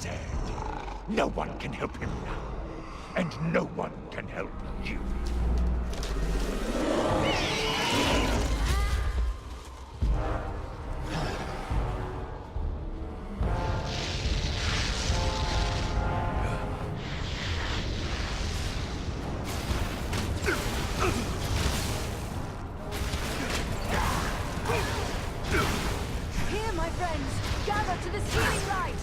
dead. No one can help him now. And no one can help you. Here, my friends, gather to the sealing light!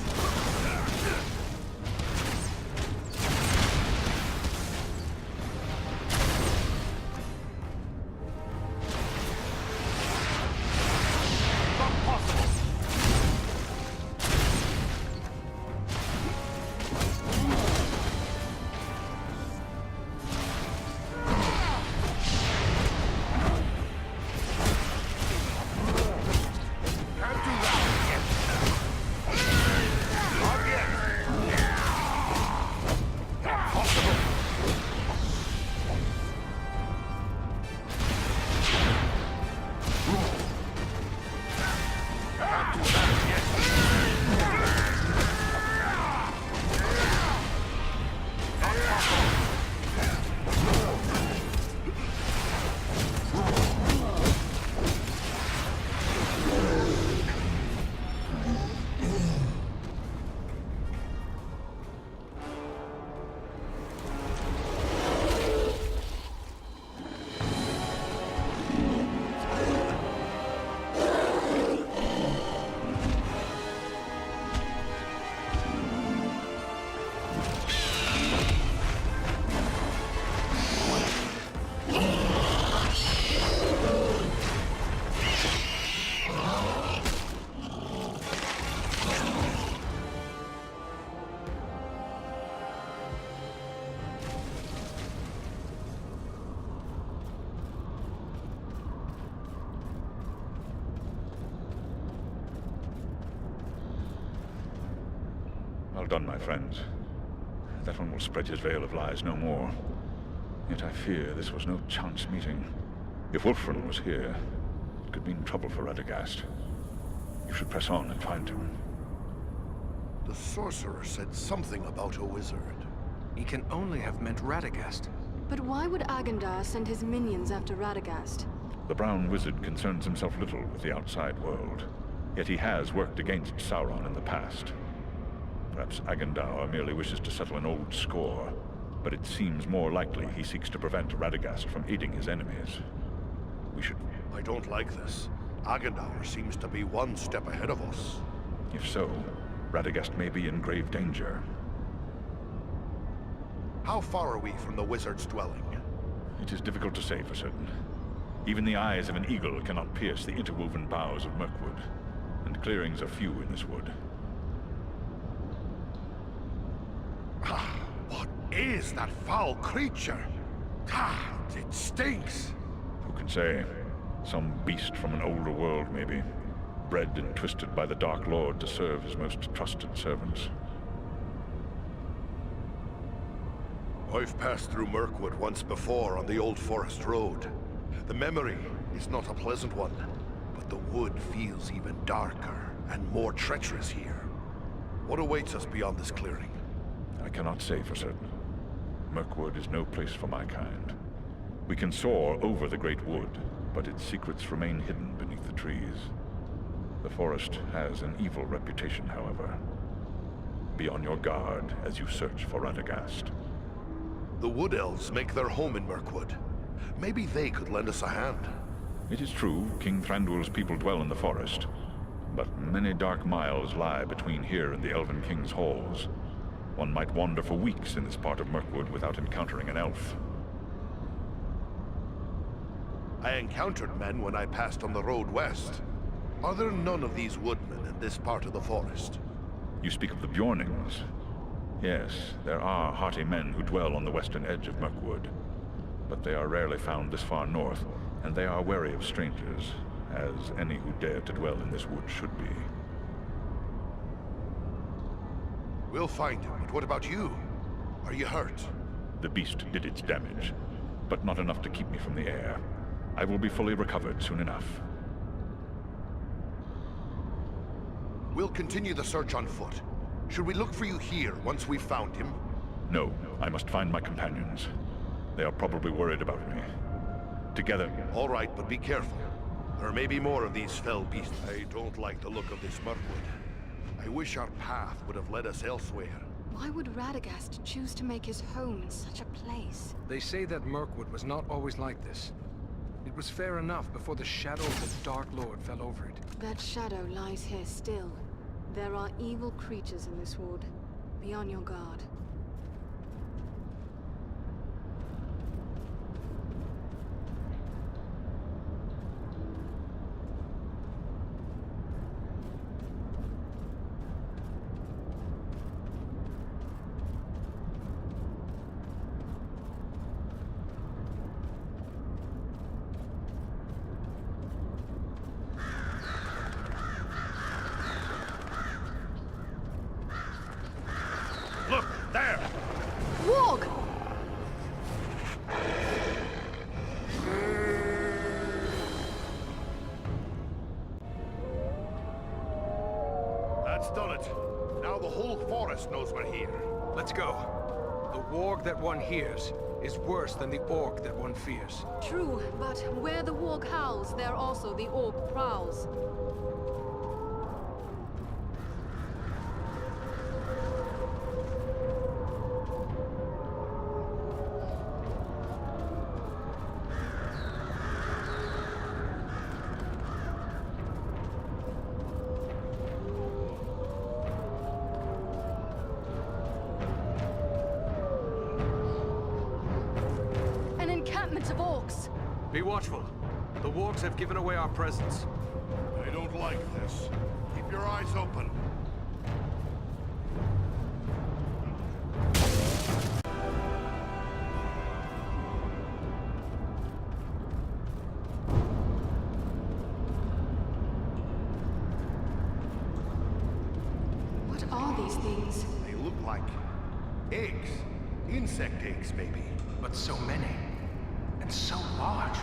Well done, my friends. That one will spread his veil of lies no more. Yet I fear this was no chance meeting. If Wolfram was here, it could mean trouble for Radagast. You should press on and find him. The sorcerer said something about a wizard. He can only have meant Radagast. But why would Agendar send his minions after Radagast? The Brown Wizard concerns himself little with the outside world. Yet he has worked against Sauron in the past. Perhaps Agendar merely wishes to settle an old score, but it seems more likely he seeks to prevent Radagast from aiding his enemies. We should... I don't like this. Agendar seems to be one step ahead of us. If so, Radagast may be in grave danger. How far are we from the wizard's dwelling? It is difficult to say for certain. Even the eyes of an eagle cannot pierce the interwoven boughs of Mirkwood, and clearings are few in this wood. What is that foul creature? It stinks! Who can say? Some beast from an older world, maybe. Bred and twisted by the Dark Lord to serve his most trusted servants. I've passed through Mirkwood once before on the old forest road. The memory is not a pleasant one, but the wood feels even darker and more treacherous here. What awaits us beyond this clearing? I cannot say for certain. Mirkwood is no place for my kind. We can soar over the great wood, but its secrets remain hidden beneath the trees. The forest has an evil reputation, however. Be on your guard as you search for Radagast. The Wood Elves make their home in Mirkwood. Maybe they could lend us a hand. It is true, King Thranduil's people dwell in the forest, but many dark miles lie between here and the Elven King's halls. One might wander for weeks in this part of Mirkwood without encountering an elf. I encountered men when I passed on the road west. Are there none of these woodmen in this part of the forest? You speak of the Bjornings. Yes, there are hearty men who dwell on the western edge of Mirkwood, but they are rarely found this far north, and they are wary of strangers, as any who dare to dwell in this wood should be. We'll find him, but what about you? Are you hurt? The beast did its damage, but not enough to keep me from the air. I will be fully recovered soon enough. We'll continue the search on foot. Should we look for you here once we've found him? No, I must find my companions. They are probably worried about me. Together. All right, but be careful. There may be more of these fell beasts. I don't like the look of this Mirkwood. I wish our path would have led us elsewhere. Why would Radagast choose to make his home in such a place? They say that Mirkwood was not always like this. It was fair enough before the shadow of the Dark Lord fell over it. That shadow lies here still. There are evil creatures in this wood. Be on your guard. Look, there! Warg! That's done it. Now the whole forest knows we're here. Let's go. The warg that one hears is worse than the orc that one fears. True, but where the warg howls, there also the orc prowls. An encampment of orcs! Be watchful. The wargs have given away our presence. I don't like this. Keep your eyes open. What are these things? They look like eggs. Insect eggs, maybe. But so many. And so large.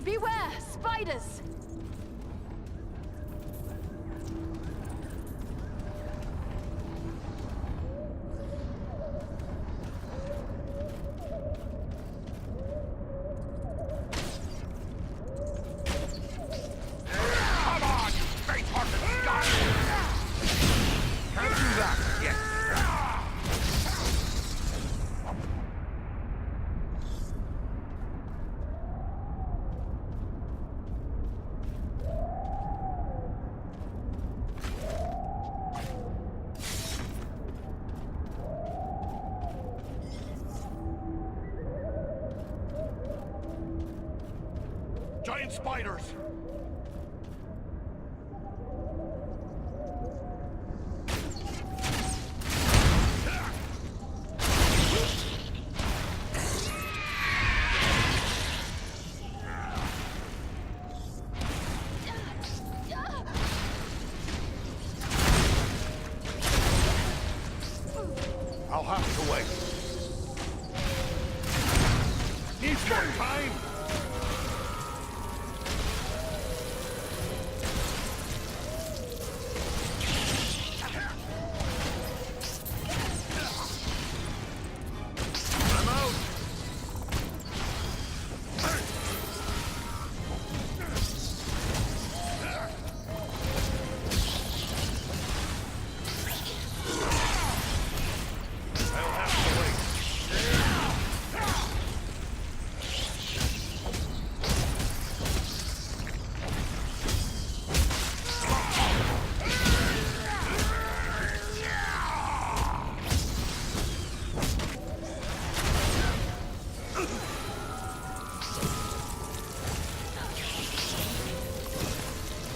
Beware! Spiders! Come on, you faint-hearted scum! Can't do that yet. giant spiders! I'll have to wait. Needs more time! I'm out! I'll have to wait.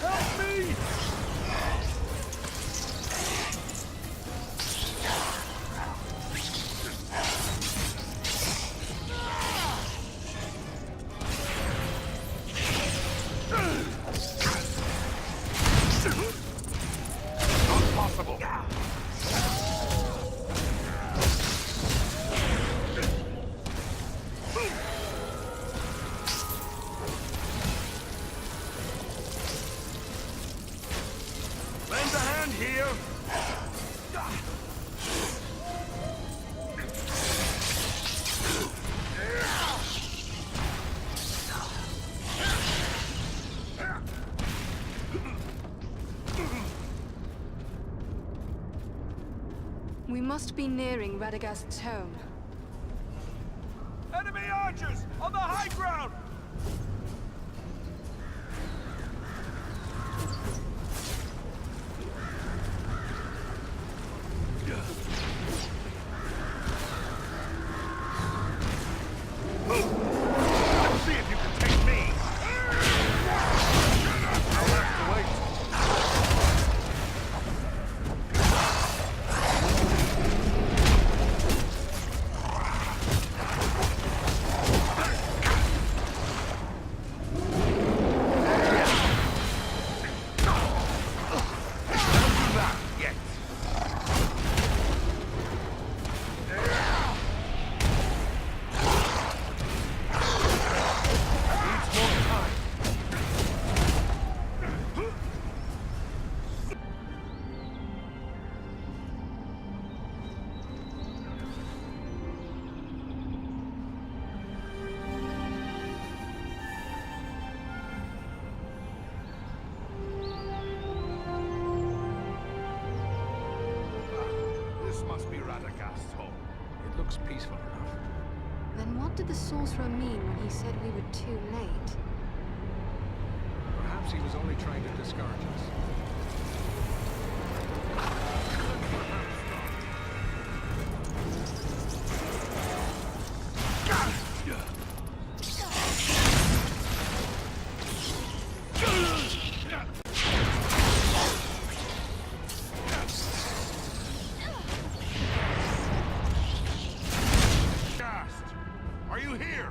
Help me! Not possible. Lend a hand here. We must be nearing Radagast's home. Enemy archers on the high ground! Let's see if you can take me! I'll have to wait. This must be Radagast's home. It looks peaceful enough. Then what did the sorcerer mean when he said we were too late? Perhaps he was only trying to discourage us. Are you here?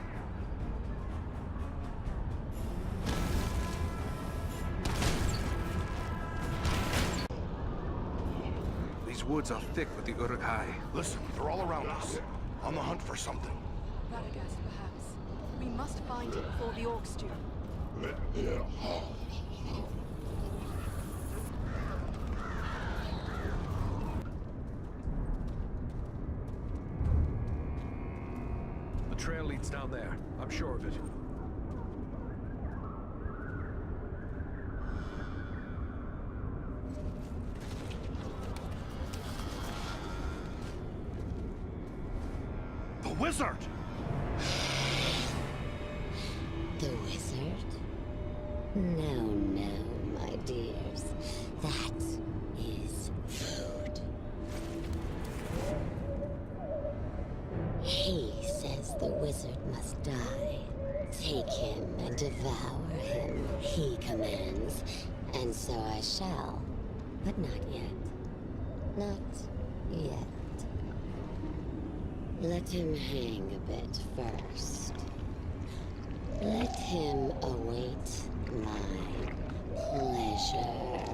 These woods are thick with the Uruk-hai. Listen, they're all around us. On the hunt for something. Radagast, perhaps. We must find him before the orcs do. The trail leads down there. I'm sure of it. The wizard! The wizard? No, no, my dears. That is food. He says the wizard must die, Take him and devour him, he commands. And so I shall. But not yet. Not yet. Let him hang a bit first. Let him await my pleasure.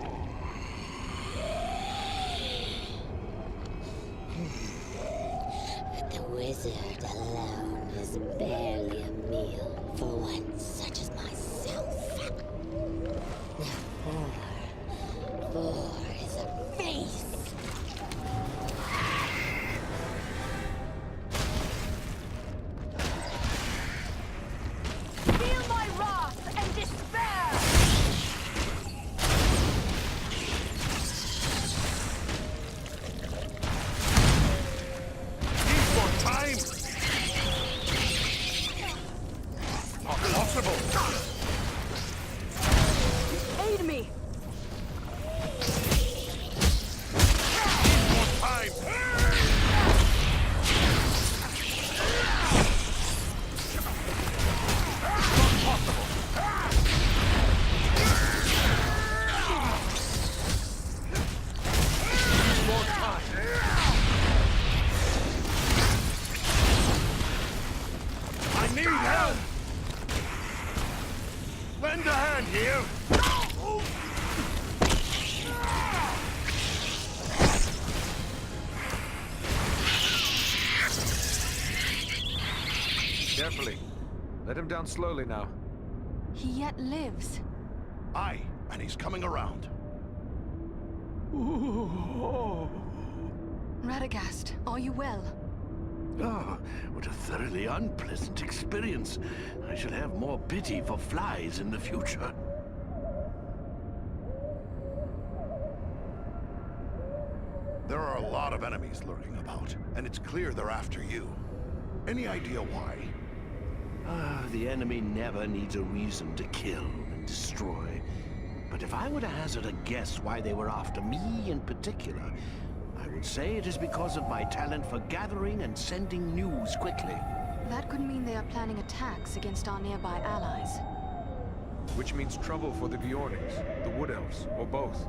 But the wizard alone is barely a meal for one such as myself. Now four is a face. Feel my wrath and despair! Need more time! Not possible! Aid me! More time! More time! I need help! Lend a hand here! Carefully. Let him down slowly now. He yet lives. Aye, and he's coming around. Radagast, are you well? Ah, what a thoroughly unpleasant experience. I shall have more pity for flies in the future. There are a lot of enemies lurking about, and it's clear they're after you. Any idea why? Ah, the enemy never needs a reason to kill and destroy. But if I were to hazard a guess why they were after me in particular, I would say it is because of my talent for gathering and sending news quickly. That could mean they are planning attacks against our nearby allies. Which means trouble for the Bjornings, the Wood Elves, or both.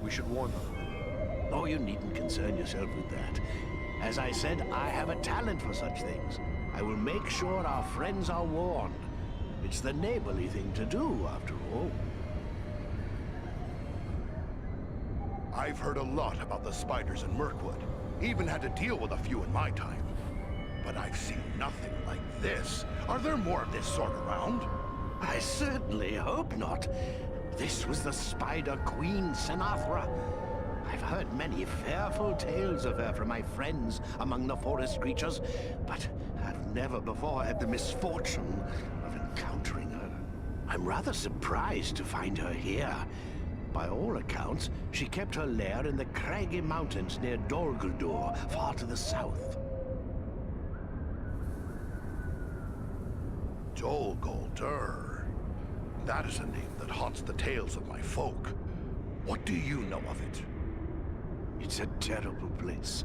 We should warn them. Oh, you needn't concern yourself with that. As I said, I have a talent for such things. I will make sure our friends are warned. It's the neighborly thing to do, after all. I've heard a lot about the spiders in Mirkwood. Even had to deal with a few in my time. But I've seen nothing like this. Are there more of this sort around? I certainly hope not. This was the Spider Queen, Senathra. I've heard many fearful tales of her from my friends among the forest creatures, but I've never before had the misfortune of encountering her. I'm rather surprised to find her here. By all accounts, she kept her lair in the craggy mountains near Dol Guldur, far to the south. Dol Guldur. That is a name that haunts the tales of my folk. What do you know of it? It's a terrible place.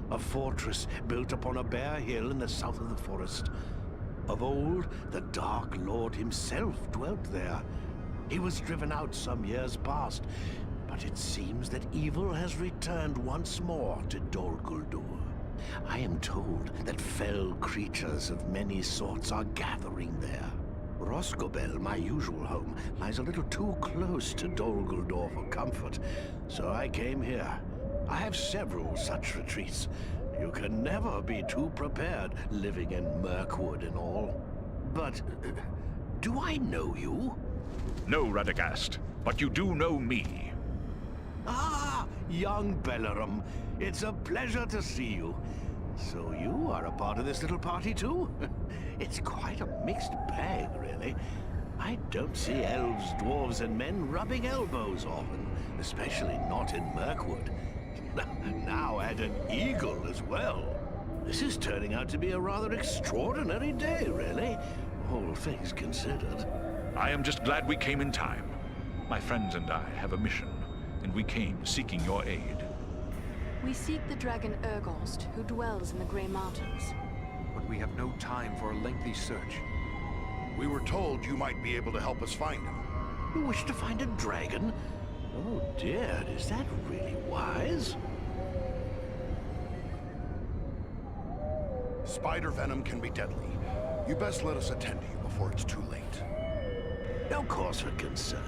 A fortress built upon a bare hill in the south of the forest. Of old, the Dark Lord himself dwelt there. He was driven out some years past, but it seems that evil has returned once more to Dol Guldur. I am told that fell creatures of many sorts are gathering there. Roscobel, my usual home, lies a little too close to Dol Guldur for comfort, so I came here. I have several such retreats. You can never be too prepared, living in Mirkwood and all. But, do I know you? No, Radagast, but you do know me. Ah, young Bellerum. It's a pleasure to see you. So you are a part of this little party too? It's quite a mixed bag, really. I don't see elves, dwarves, and men rubbing elbows often, especially not in Mirkwood. Now add an eagle as well. This is turning out to be a rather extraordinary day, really, all things considered. I am just glad we came in time. My friends and I have a mission, and we came seeking your aid. We seek the dragon Urgost, who dwells in the Grey Mountains. But we have no time for a lengthy search. We were told you might be able to help us find him. You wish to find a dragon? Oh dear, is that really wise? Spider venom can be deadly. You best let us attend to you before it's too late. No cause for concern.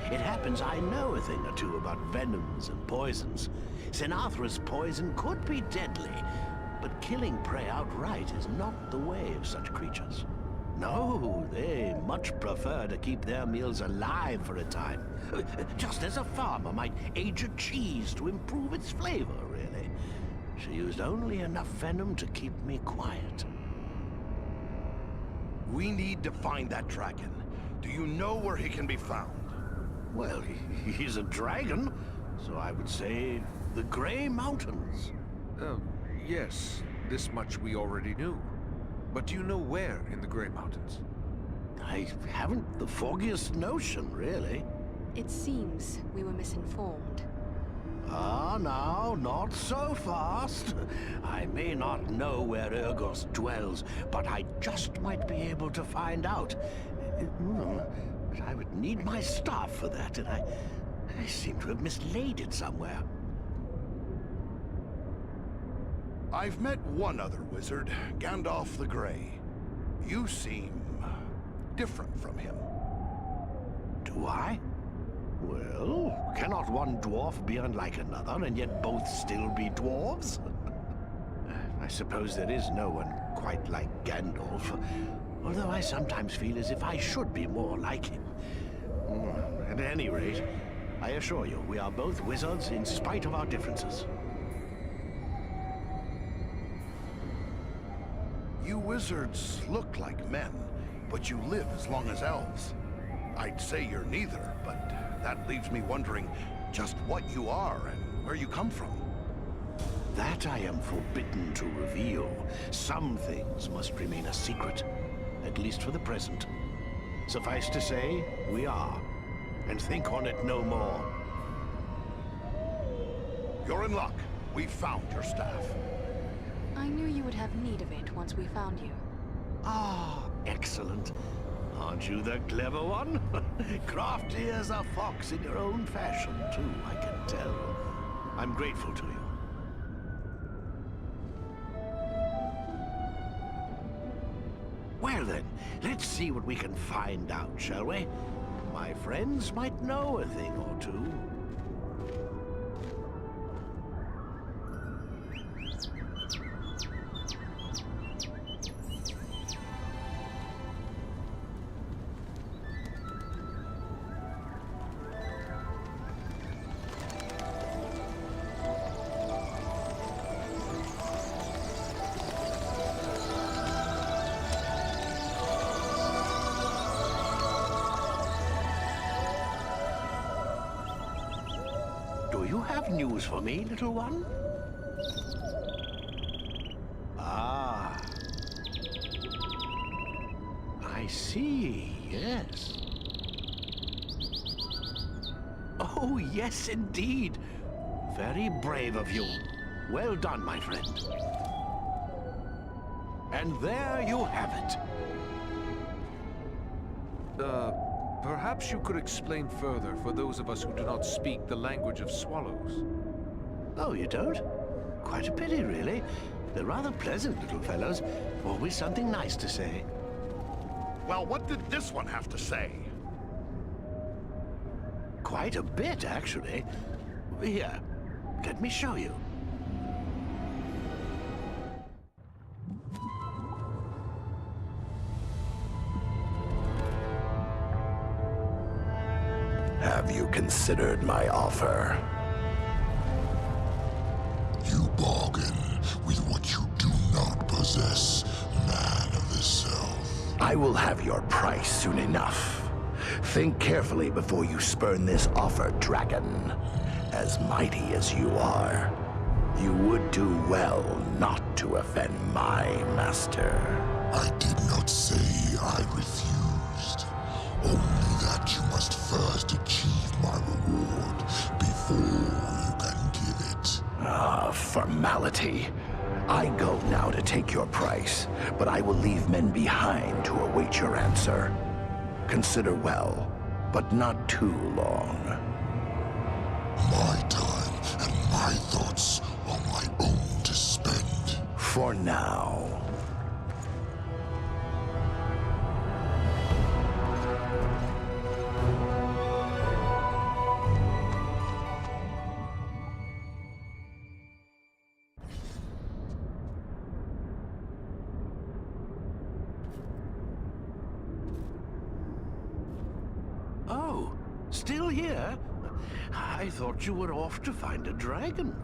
It happens I know a thing or two about venoms and poisons. Sinathr's poison could be deadly, but killing prey outright is not the way of such creatures. No, they much prefer to keep their meals alive for a time. Just as a farmer might age a cheese to improve its flavor, really. She used only enough venom to keep me quiet. We need to find that dragon. Do you know where he can be found? Well, he's a dragon, so I would say the Grey Mountains. Yes, this much we already knew. But do you know where in the Grey Mountains? I haven't the foggiest notion, really. It seems we were misinformed. Ah, now, not so fast. I may not know where Radagast dwells, but I just might be able to find out. But I would need my staff for that, and I seem to have mislaid it somewhere. I've met one other wizard, Gandalf the Grey. You seem different from him. Do I? Well, cannot one dwarf be unlike another, and yet both still be dwarves? I suppose there is no one quite like Gandalf, although I sometimes feel as if I should be more like him. At any rate, I assure you, we are both wizards in spite of our differences. You wizards look like men, but you live as long as elves. I'd say you're neither, but that leaves me wondering just what you are and where you come from. That I am forbidden to reveal. Some things must remain a secret, at least for the present. Suffice to say, we are, and think on it no more. You're in luck. We found your staff. I knew you would have need of it once we found you. Ah, excellent. Aren't you the clever one? Crafty as a fox in your own fashion, too, I can tell. I'm grateful to you. Well then, let's see what we can find out, shall we? My friends might know a thing or two. Do you have news for me, little one? Ah. I see, yes. Oh, yes, indeed. Very brave of you. Well done, my friend. And there you have it. Perhaps you could explain further for those of us who do not speak the language of swallows. Oh, you don't? Quite a pity, really. They're rather pleasant little fellows. Always something nice to say. Well, what did this one have to say? Quite a bit, actually. Here, let me show you. Have you considered my offer? You bargain with what you do not possess, man of the South. I will have your price soon enough. Think carefully before you spurn this offer, dragon. As mighty as you are, you would do well not to offend my master. I did not say I refused. Only that you must first achieve my reward before you can give it. Ah, formality. I go now to take your price, but I will leave men behind to await your answer. Consider well, but not too long. My time and my thoughts are my own to spend. For now. Oh, still here? I thought you were off to find a dragon.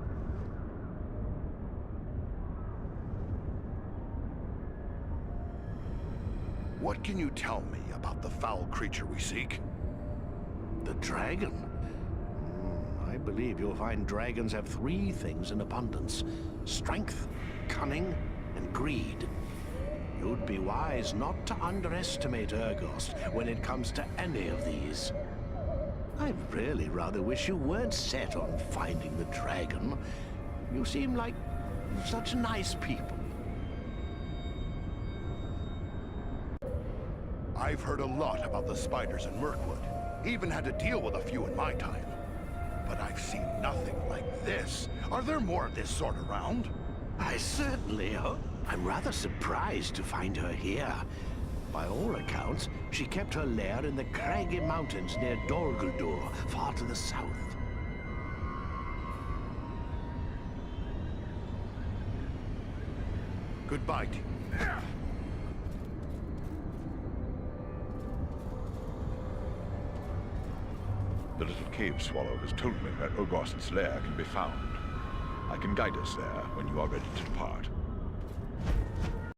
What can you tell me about the foul creature we seek? The dragon? I believe you'll find dragons have three things in abundance: strength, cunning, and greed. You'd be wise not to underestimate Radagast when it comes to any of these. I really rather wish you weren't set on finding the dragon. You seem like such nice people. I've heard a lot about the spiders in Mirkwood. Even had to deal with a few in my time. But I've seen nothing like this. Are there more of this sort around? I certainly hope. I'm rather surprised to find her here. By all accounts, she kept her lair in the craggy mountains near Dorguldur, far to the south. Goodbye, team. The little cave swallow has told me where Radagast's lair can be found. I can guide us there when you are ready to depart.